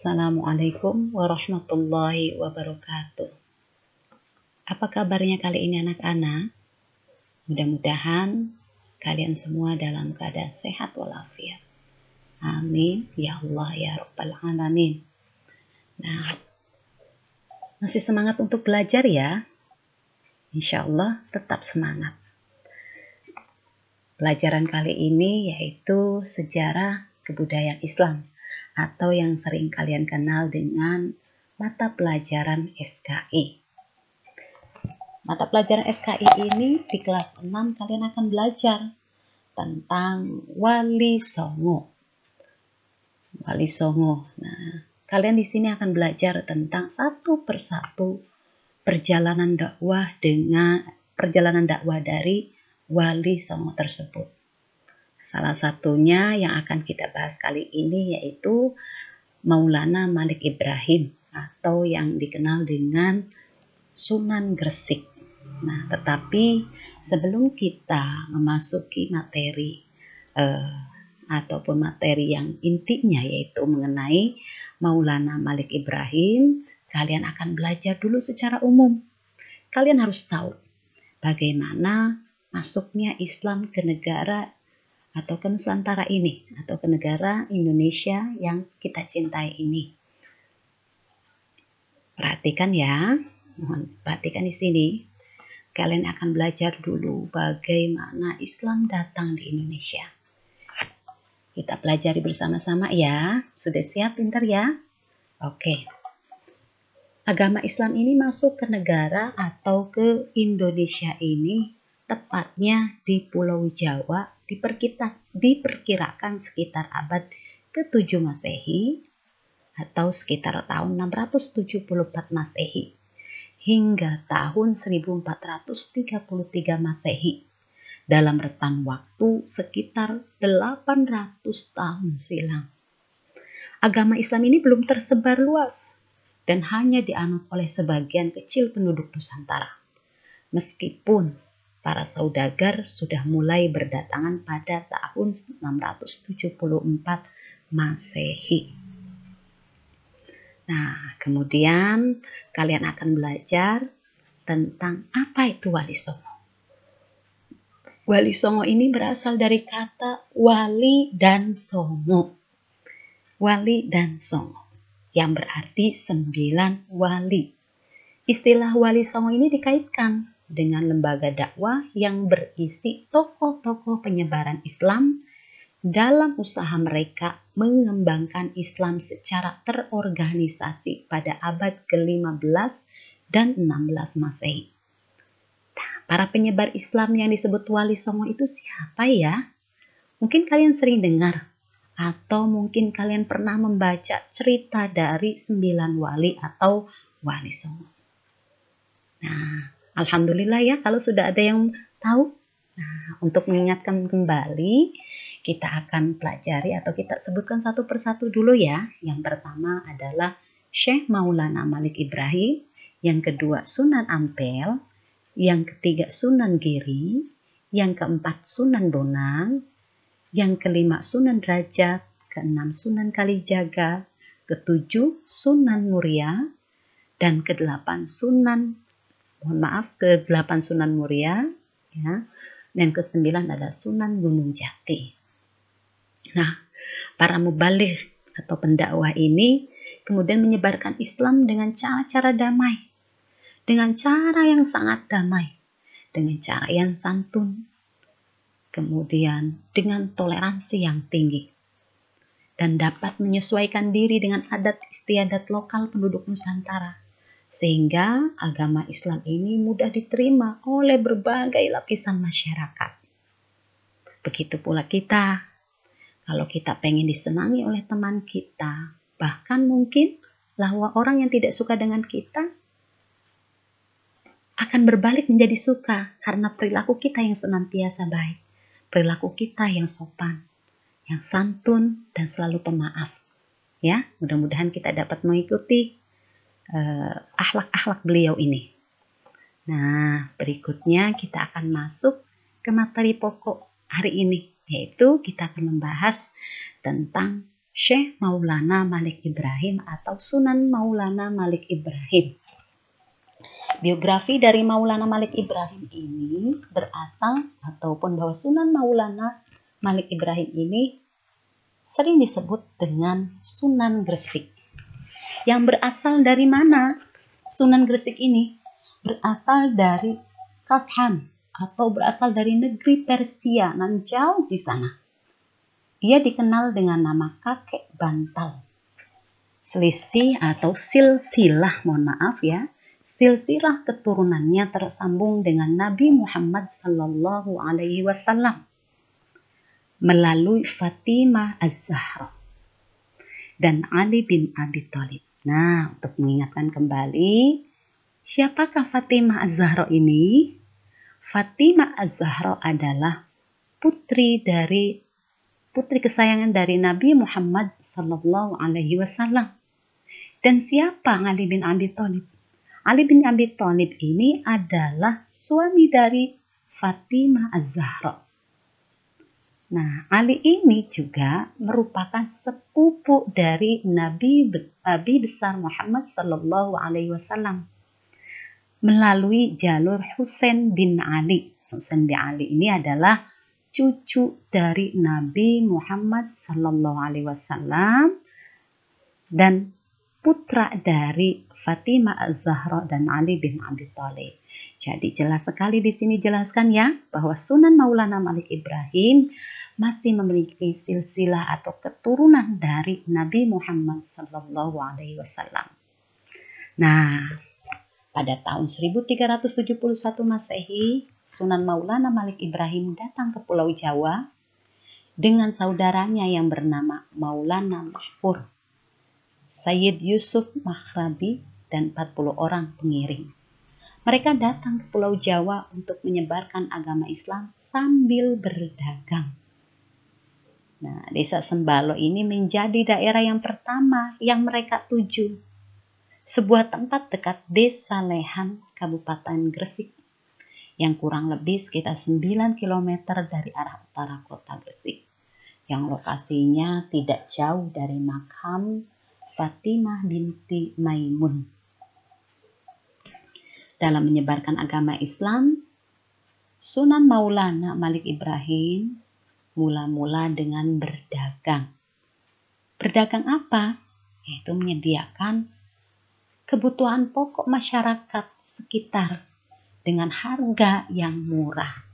Assalamualaikum warahmatullahi wabarakatuh. Apa kabarnya kali ini anak-anak? Mudah-mudahan kalian semua dalam keadaan sehat walafiat. Amin ya Allah ya Rabbal Alamin. Nah, masih semangat untuk belajar ya? Insya Allah tetap semangat. Pelajaran kali ini yaitu sejarah kebudayaan Islam, atau yang sering kalian kenal dengan mata pelajaran SKI. Mata pelajaran SKI ini di kelas 6 kalian akan belajar tentang Wali Songo. Wali Songo. Nah, kalian di sini akan belajar tentang satu persatu perjalanan dakwah dari Wali Songo tersebut. Salah satunya yang akan kita bahas kali ini yaitu Maulana Malik Ibrahim, atau yang dikenal dengan Sunan Gresik. Nah, tetapi sebelum kita memasuki materi ataupun materi yang intinya yaitu mengenai Maulana Malik Ibrahim, kalian akan belajar dulu secara umum. Kalian harus tahu bagaimana masuknya Islam ke negara atau ke Nusantara ini, atau ke negara Indonesia yang kita cintai ini. Perhatikan ya, mohon perhatikan di sini. Kalian akan belajar dulu bagaimana Islam datang di Indonesia. Kita pelajari bersama-sama ya. Sudah siap, pintar ya? Oke. Agama Islam ini masuk ke negara atau ke Indonesia ini tepatnya di Pulau Jawa diperkirakan sekitar abad ke-7 Masehi atau sekitar tahun 674 Masehi hingga tahun 1433 Masehi, dalam rentan waktu sekitar 800 tahun silam. Agama Islam ini belum tersebar luas dan hanya dianut oleh sebagian kecil penduduk Nusantara. Meskipun para saudagar sudah mulai berdatangan pada tahun 674 Masehi. Nah, kemudian kalian akan belajar tentang apa itu Wali Songo. Wali Songo ini berasal dari kata wali dan songo. Wali dan songo, yang berarti 9 wali. Istilah Wali Songo ini dikaitkan dengan lembaga dakwah yang berisi tokoh-tokoh penyebaran Islam dalam usaha mereka mengembangkan Islam secara terorganisasi pada abad ke-15 dan 16 Masehi. Nah, para penyebar Islam yang disebut Wali Songo itu siapa ya? Mungkin kalian sering dengar, atau mungkin kalian pernah membaca cerita dari 9 wali atau Wali Songo. Nah, alhamdulillah ya kalau sudah ada yang tahu. Nah, untuk mengingatkan kembali, kita akan pelajari atau kita sebutkan satu persatu dulu ya. Yang pertama adalah Syekh Maulana Malik Ibrahim, yang kedua Sunan Ampel, yang ketiga Sunan Giri, yang keempat Sunan Bonang, yang kelima Sunan Derajat, keenam Sunan Kalijaga, ketujuh Sunan Muria, dan ke-8 Sunan Muria, ya. Dan ke-9 adalah Sunan Gunung Jati. Nah, para mubaligh atau pendakwah ini kemudian menyebarkan Islam dengan cara-cara damai, dengan cara yang sangat damai, dengan cara yang santun, kemudian dengan toleransi yang tinggi, dan dapat menyesuaikan diri dengan adat istiadat lokal penduduk Nusantara, sehingga agama Islam ini mudah diterima oleh berbagai lapisan masyarakat. Begitu pula kita, kalau kita pengen disenangi oleh teman kita, bahkan mungkin orang yang tidak suka dengan kita akan berbalik menjadi suka karena perilaku kita yang senantiasa baik, perilaku kita yang sopan, yang santun, dan selalu pemaaf. Ya, mudah-mudahan kita dapat mengikuti akhlak-akhlak beliau ini. Nah, berikutnya kita akan masuk ke materi pokok hari ini, yaitu kita akan membahas tentang Syekh Maulana Malik Ibrahim atau Sunan Maulana Malik Ibrahim. Biografi dari Maulana Malik Ibrahim ini berasal ataupun bahwa Sunan Maulana Malik Ibrahim ini sering disebut dengan Sunan Gresik. Yang berasal dari mana? Sunan Gresik ini berasal dari Kashan atau berasal dari negeri Persia nan jauh di sana. Ia dikenal dengan nama kakek bantal. Selisih atau silsilah, mohon maaf ya, silsilah keturunannya tersambung dengan Nabi Muhammad Sallallahu Alaihi Wasallam melalui Fatimah Az-Zahra dan Ali bin Abi Thalib. Nah, untuk mengingatkan kembali, siapakah Fatimah Az-Zahra ini? Fatimah Az-Zahra adalah putri kesayangan dari Nabi Muhammad Sallallahu Alaihi Wasallam. Dan siapa Ali bin Abi Thalib? Ali bin Abi Thalib ini adalah suami dari Fatimah Az-Zahra. Nah, Ali ini juga merupakan sepupu dari Nabi besar Muhammad Sallallahu Alaihi Wasallam melalui jalur Husain bin Ali. Husain bin Ali ini adalah cucu dari Nabi Muhammad Sallallahu Alaihi Wasallam dan putra dari Fatimah Az-Zahra dan Ali bin Abi Thalib. Jadi jelas sekali di sini jelaskan ya bahwa Sunan Maulana Malik Ibrahim masih memiliki silsilah atau keturunan dari Nabi Muhammad Sallallahu Alaihi Wasallam. Nah, pada tahun 1371 Masehi, Sunan Maulana Malik Ibrahim datang ke Pulau Jawa dengan saudaranya yang bernama Maulana Mahfur, Sayyid Yusuf Maghrabi, dan 40 orang pengiring. Mereka datang ke Pulau Jawa untuk menyebarkan agama Islam sambil berdagang. Nah, desa Sembalo ini menjadi daerah yang pertama yang mereka tuju. Sebuah tempat dekat Desa Lehan, Kabupaten Gresik, yang kurang lebih sekitar 9 km dari arah utara kota Gresik, yang lokasinya tidak jauh dari makam Fatimah binti Maimun. Dalam menyebarkan agama Islam, Sunan Maulana Malik Ibrahim mula-mula dengan berdagang. Berdagang apa? Yaitu menyediakan kebutuhan pokok masyarakat sekitar dengan harga yang murah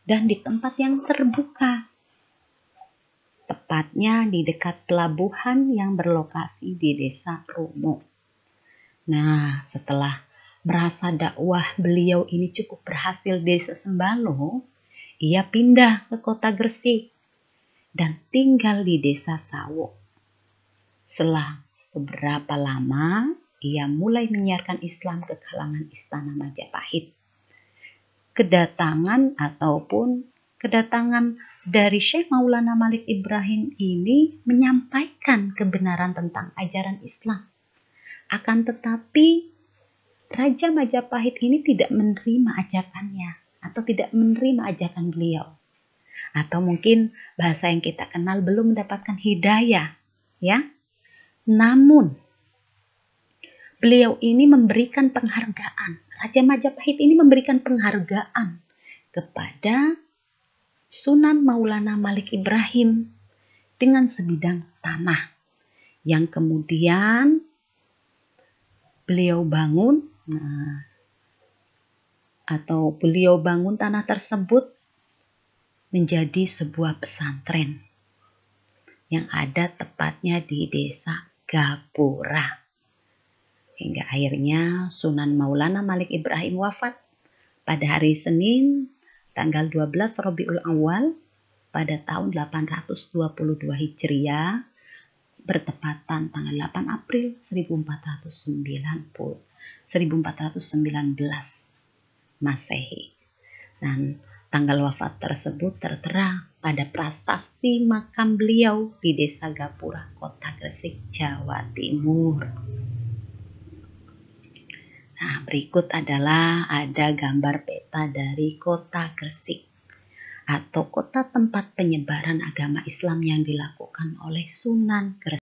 dan di tempat yang terbuka. Tepatnya di dekat pelabuhan yang berlokasi di Desa Rumo. Nah, setelah merasa dakwah beliau ini cukup berhasil di Desa Sembalo, ia pindah ke kota Gresik dan tinggal di Desa Sawo. Setelah beberapa lama, ia mulai menyiarkan Islam ke kalangan Istana Majapahit. Kedatangan dari Syekh Maulana Malik Ibrahim ini menyampaikan kebenaran tentang ajaran Islam. Akan tetapi, Raja Majapahit ini tidak menerima ajakannya atau tidak menerima ajakan beliau. Atau mungkin bahasa yang kita kenal belum mendapatkan hidayah, ya. Namun, beliau ini memberikan penghargaan. Raja Majapahit ini memberikan penghargaan kepada Sunan Maulana Malik Ibrahim dengan sebidang tanah yang kemudian beliau bangun. Beliau bangun tanah tersebut menjadi sebuah pesantren yang ada tepatnya di Desa Gapura. Hingga akhirnya Sunan Maulana Malik Ibrahim wafat pada hari Senin tanggal 12 Rabiul Awal pada tahun 822 Hijriah bertepatan tanggal 8 April 1419 Masehi. Dan tanggal wafat tersebut tertera pada prasasti makam beliau di Desa Gapura, Kota Gresik, Jawa Timur. Nah, berikut adalah ada gambar peta dari Kota Gresik. atau kota tempat penyebaran agama Islam yang dilakukan oleh Sunan Gresik.